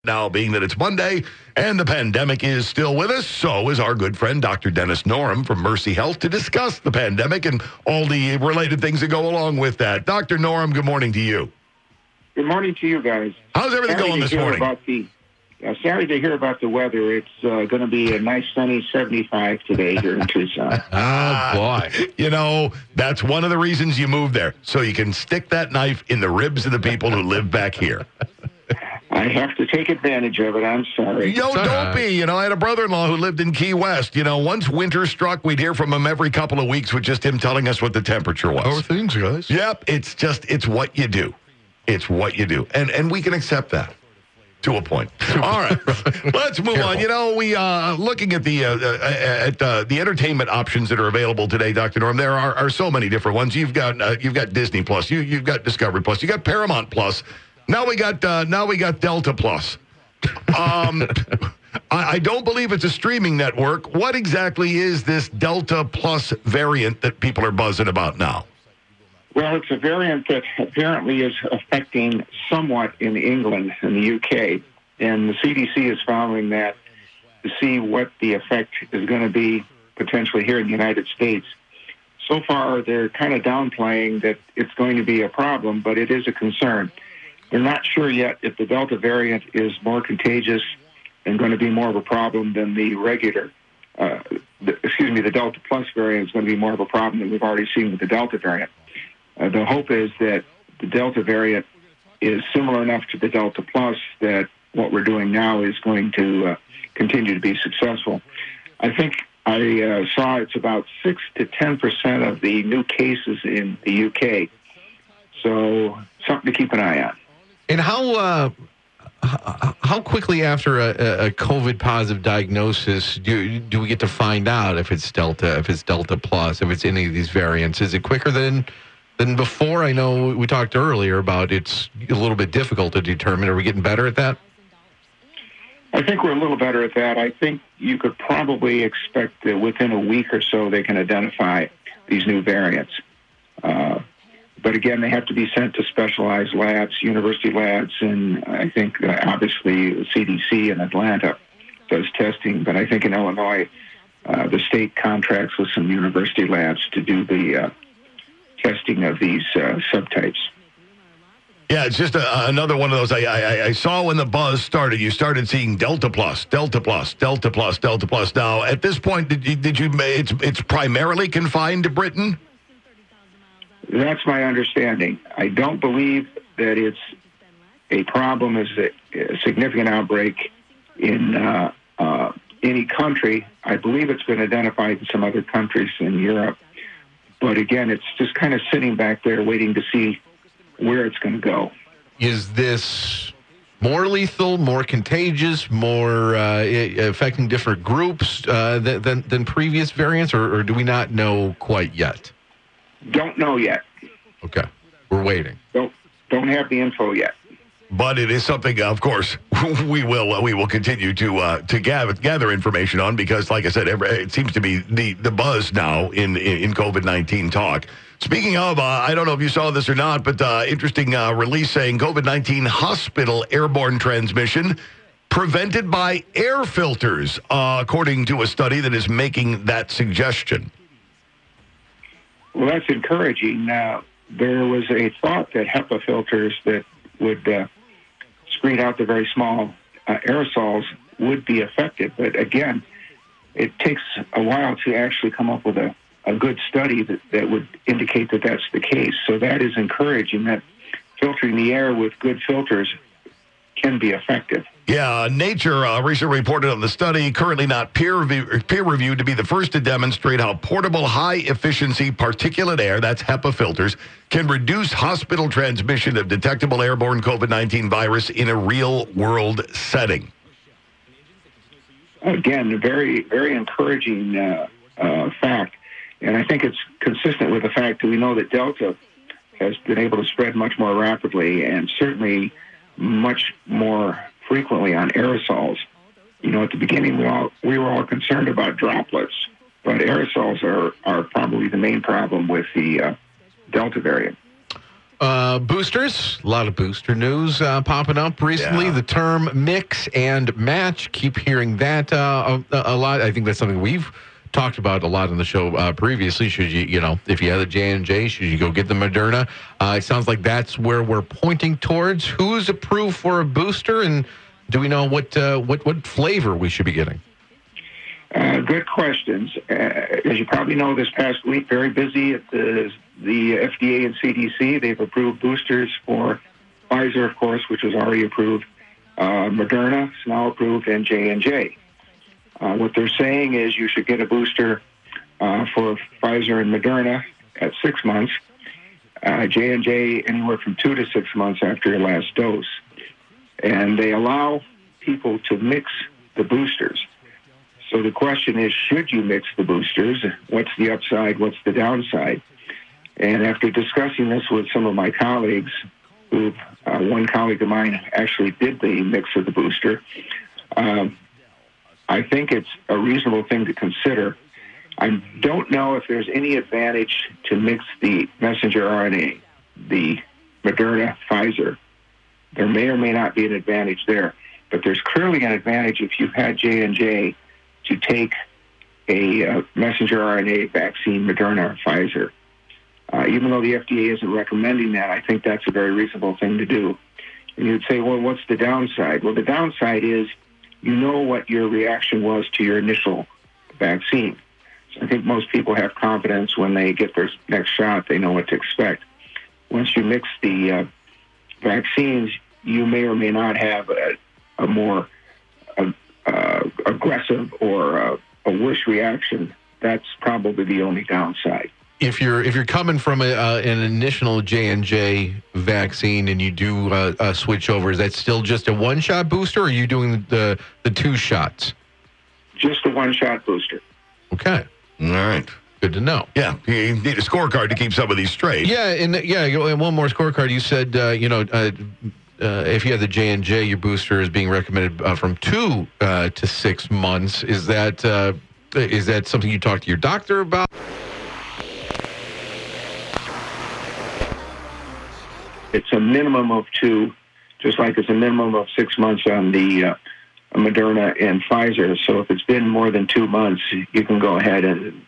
Now, being that it's Monday and the pandemic is still with us, so is our good friend Dr. Dennis Norem from Mercy Health to discuss the pandemic and all the related things that go along with that. Dr. Norem, good morning to you. Good morning to you guys. How's everything going this morning? Sorry to hear about the weather. It's going to be a nice sunny 75 today here in Tucson. Oh, boy. You know, that's one of the reasons you moved there, so you can stick that knife in the ribs of the people who live back here. I have to take advantage of it. I'm sorry. Don't be. You know, I had a brother-in-law who lived in Key West. You know, once winter struck, we'd hear from him every couple of weeks with just him telling us what the temperature was. How are things, guys? Yep. It's what you do. It's what you do. And we can accept that to a point. All right. Let's move on. You know, we looking at the entertainment options that are available today, Dr. Norm. There are so many different ones. You've got Disney Plus. You've got Discovery Plus. You got Paramount Plus. Now we got Delta Plus. I don't believe it's a streaming network. What exactly is this Delta Plus variant that people are buzzing about now? Well, it's a variant that apparently is affecting somewhat in England and the UK, and the CDC is following that to see what the effect is going to be potentially here in the United States. So far, they're kind of downplaying that it's going to be a problem, but it is a concern. They're not sure yet if the Delta variant is more contagious and going to be more of a problem than the regular, the Delta Plus variant is going to be more of a problem than we've already seen with the Delta variant. The hope is that the Delta variant is similar enough to the Delta Plus that what we're doing now is going to continue to be successful. I think I saw it's about 6 to 10% of the new cases in the UK. So something to keep an eye on. And how quickly after a COVID positive diagnosis do we get to find out if it's Delta, if it's Delta Plus, if it's any of these variants? Is it quicker than before? I know we talked earlier about it's a little bit difficult to determine. Are we getting better at that? I think we're a little better at that. I think you could probably expect that within a week or so they can identify these new variants. But again, they have to be sent to specialized labs, university labs, and I think obviously the CDC in Atlanta does testing. But I think in Illinois, the state contracts with some university labs to do the testing of these subtypes. Yeah, it's just another one of those. I saw when the buzz started. You started seeing Delta Plus, Delta Plus, Delta Plus, Delta Plus. Now, at this point, it's primarily confined to Britain? That's my understanding. I don't believe that it's a problem as a significant outbreak in any country. I believe it's been identified in some other countries in Europe. But again, it's just kind of sitting back there waiting to see where it's going to go. Is this more lethal, more contagious, more affecting different groups than previous variants, or do we not know quite yet? Don't know yet. Okay, we're waiting. Don't have the info yet. But it is something, of course, we will continue to gather information on because, like I said, it seems to be the buzz now in COVID-19 talk. Speaking of, I don't know if you saw this or not, but interesting release saying COVID-19 hospital airborne transmission prevented by air filters, according to a study that is making that suggestion. Well, that's encouraging. Now, there was a thought that HEPA filters that would screen out the very small aerosols would be effective. But again, it takes a while to actually come up with a good study that would indicate that that's the case. So that is encouraging that filtering the air with good filters can be effective. Yeah, Nature recently reported on the study, currently not peer-reviewed, to be the first to demonstrate how portable high-efficiency particulate air, that's HEPA filters, can reduce hospital transmission of detectable airborne COVID-19 virus in a real-world setting. Again, a very, very encouraging fact. And I think it's consistent with the fact that we know that Delta has been able to spread much more rapidly and certainly much more frequently on aerosols. You know, at the beginning, we were all concerned about droplets, but aerosols are probably the main problem with the Delta variant. Boosters, a lot of booster news popping up recently. Yeah. The term mix and match, keep hearing that a lot. I think that's something we've talked about a lot on the show previously. Should you, if you have the J&J, should you go get the Moderna? It sounds like that's where we're pointing towards. Who's approved for a booster, and do we know what flavor we should be getting? Good questions. As you probably know, this past week, very busy at the FDA and CDC. They've approved boosters for Pfizer, of course, which was already approved. Moderna is now approved, and J&J. What they're saying is you should get a booster for Pfizer and Moderna at 6 months. J&J anywhere from 2 to 6 months after your last dose. And they allow people to mix the boosters. So the question is, should you mix the boosters? What's the upside? What's the downside? And after discussing this with some of my colleagues, one colleague of mine actually did the mix of the booster, I think it's a reasonable thing to consider. I don't know if there's any advantage to mix the messenger RNA, the Moderna, Pfizer. There may or may not be an advantage there, but there's clearly an advantage if you've had J&J to take a messenger RNA vaccine, Moderna or Pfizer. Even though the FDA isn't recommending that, I think that's a very reasonable thing to do. And you'd say, well, what's the downside? Well, the downside is you know what your reaction was to your initial vaccine. So I think most people have confidence when they get their next shot, they know what to expect. Once you mix the vaccines, you may or may not have a more aggressive or a worse reaction. That's probably the only downside. If you're coming from an initial J&J vaccine and you do switch over, is that still just a one-shot booster, or are you doing the 2 shots? Just a one-shot booster. Okay. All right. Good to know. Yeah, you need a scorecard to keep some of these straight. Yeah, and one more scorecard. You said, if you have the J&J, your booster is being recommended from 2 to 6 months. Is that something you talk to your doctor about? It's a minimum of 2, just like it's a minimum of 6 months on the Moderna and Pfizer. So if it's been more than 2 months, you can go ahead and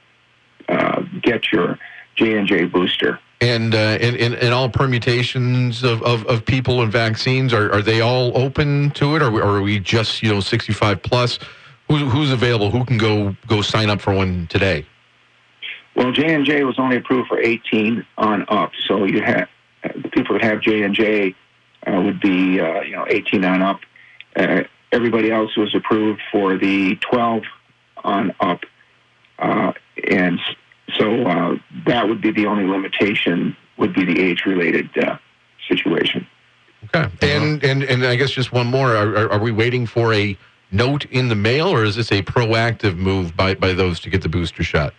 get your J&J booster. And in all permutations of people and vaccines, are they all open to it, or are we just 65 plus? Who's available? Who can go sign up for one today? Well, J&J was only approved for 18 on up, so you have the people that have J&J would be 18 on up. Everybody else was approved for the 12 on up, and so that would be the only limitation, would be the age-related situation. Okay, and I guess just one more. Are we waiting for a note in the mail, or is this a proactive move by those to get the booster shot?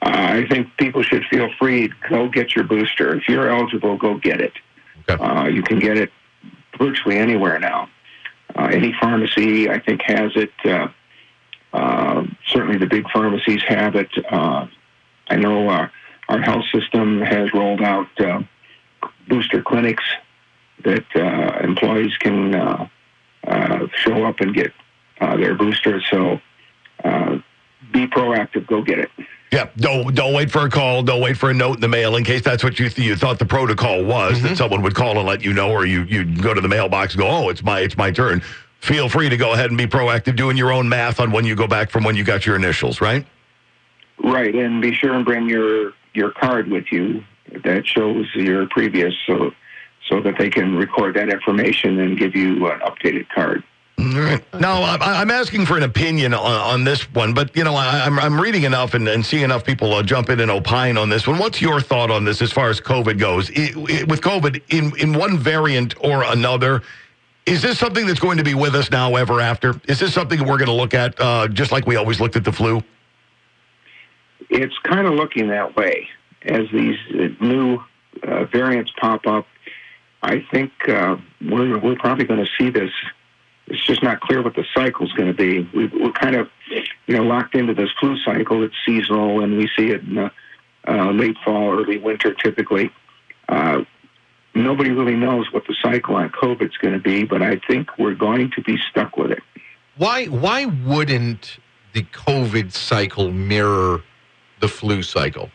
I think people should feel free to go get your booster. If you're eligible, go get it. Okay. You can get it virtually anywhere now. Any pharmacy, I think, has it. Certainly the big pharmacies have it. I know our health system has rolled out booster clinics that employees can show up and get their booster. So be proactive. Go get it. Yeah, don't wait for a call. Don't wait for a note in the mail in case that's what you thought the protocol was, that someone would call and let you know, or you go to the mailbox and go, oh, it's my turn. Feel free to go ahead and be proactive, doing your own math on when you go back from when you got your initials, right? Right, and be sure and bring your card with you that shows your previous, so that they can record that information and give you an updated card. All right. Now, I'm asking for an opinion on this one, but, I'm reading enough and seeing enough people jump in and opine on this one. What's your thought on this as far as COVID goes? With COVID, in one variant or another, is this something that's going to be with us now ever after? Is this something we're going to look at just like we always looked at the flu? It's kind of looking that way. As these new variants pop up, I think we're probably going to see this. It's just not clear what the cycle's going to be. We're kind of, locked into this flu cycle. It's seasonal, and we see it in late fall, early winter, typically. nobody really knows what the cycle on COVID is going to be, but I think we're going to be stuck with it. Why wouldn't the COVID cycle mirror the flu cycle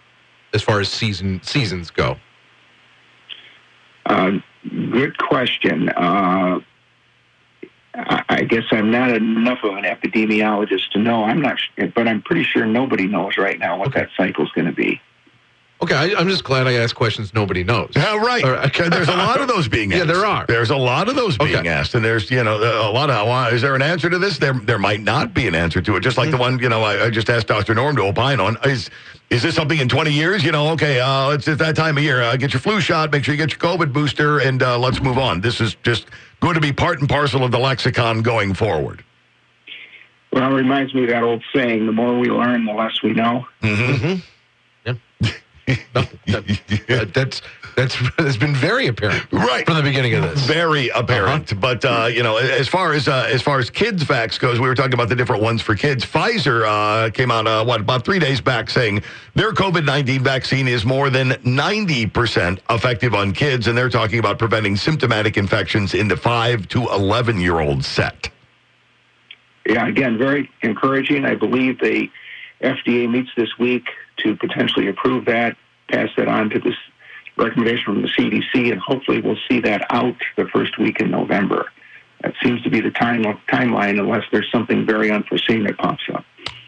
as far as seasons go? Good question. I guess I'm not enough of an epidemiologist to know. I'm not, but I'm pretty sure nobody knows right now what that cycle is going to be. Okay, I'm just glad I asked questions nobody knows. Yeah, right. There's a lot of those being asked. Yeah, there are. There's a lot of those being asked, and there's a lot of. Is there an answer to this? There might not be an answer to it. Just like the one I just asked Dr. Norem to opine on is this something in 20 years? It's at that time of year. Get your flu shot. Make sure you get your COVID booster, and let's move on. This is just going to be part and parcel of the lexicon going forward. Well, it reminds me of that old saying: the more we learn, the less we know. Mm-hmm. Yeah. That's been very apparent right from the beginning of this. Very apparent, but as far as kids vax goes, we were talking about the different ones for kids. Pfizer came out about 3 days back saying their COVID-19 vaccine is more than 90% effective on kids, and they're talking about preventing symptomatic infections in the 5 to 11-year-old set. Yeah, again, very encouraging. I believe the FDA meets this week to potentially approve that, pass that on to this recommendation from the CDC, and hopefully we'll see that out the first week in November. That seems to be the timeline, unless there's something very unforeseen that pops up.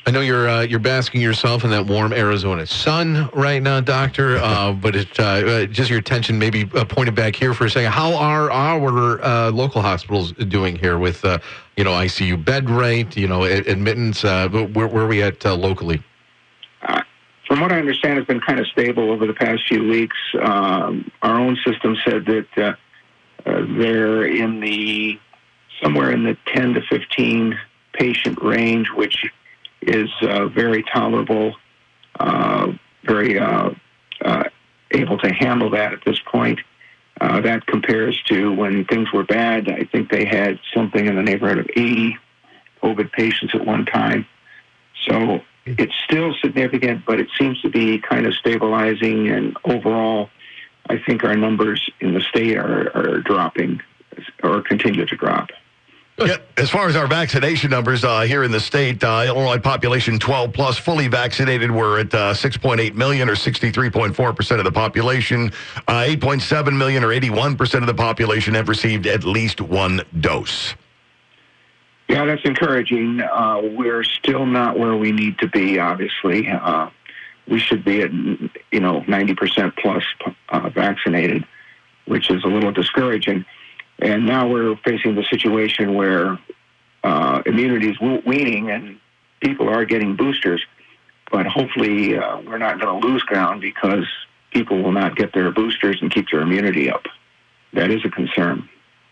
I know you're basking yourself in that warm Arizona sun right now, Doctor, but it's just your attention maybe pointed back here for a second. How are our local hospitals doing here with, ICU bed rate, admittance? Where are we at locally? From what I understand, it's been kind of stable over the past few weeks. Our own system said that they're somewhere in the 10 to 15 patient range, which is very tolerable, very able to handle that at this point. That compares to when things were bad. I think they had something in the neighborhood of 80 COVID patients at one time. So it's still significant, but it seems to be kind of stabilizing. And overall, I think our numbers in the state are dropping or continue to drop. Yeah, as far as our vaccination numbers here in the state, Illinois population 12 plus fully vaccinated, we're at 6.8 million or 63.4% of the population. 8.7 million or 81% of the population have received at least one dose. Yeah, that's encouraging. We're still not where we need to be, obviously. We should be at 90% plus vaccinated, which is a little discouraging. And now we're facing the situation where immunity is waning and people are getting boosters. But hopefully we're not going to lose ground because people will not get their boosters and keep their immunity up. That is a concern.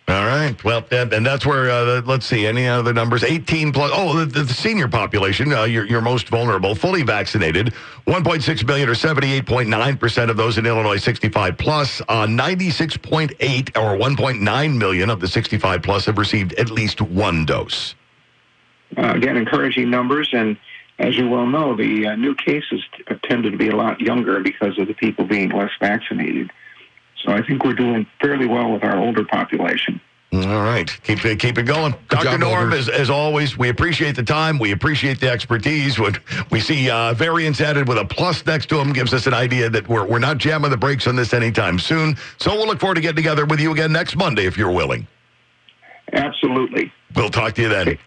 All right. Well, and that's where, let's see, any other numbers? 18 plus. Oh, the senior population, your most vulnerable, fully vaccinated. 1.6 million or 78.9% of those in Illinois 65 plus. 96.8 or 1.9 million of the 65 plus have received at least one dose. Again, encouraging numbers. And as you well know, the new cases have tended to be a lot younger because of the people being less vaccinated. So I think we're doing fairly well with our older population. All right. Keep it going. Dr. Norem, as always, we appreciate the time. We appreciate the expertise. When we see variants added with a plus next to them, gives us an idea that we're not jamming the brakes on this anytime soon. So we'll look forward to getting together with you again next Monday if you're willing. Absolutely. We'll talk to you then.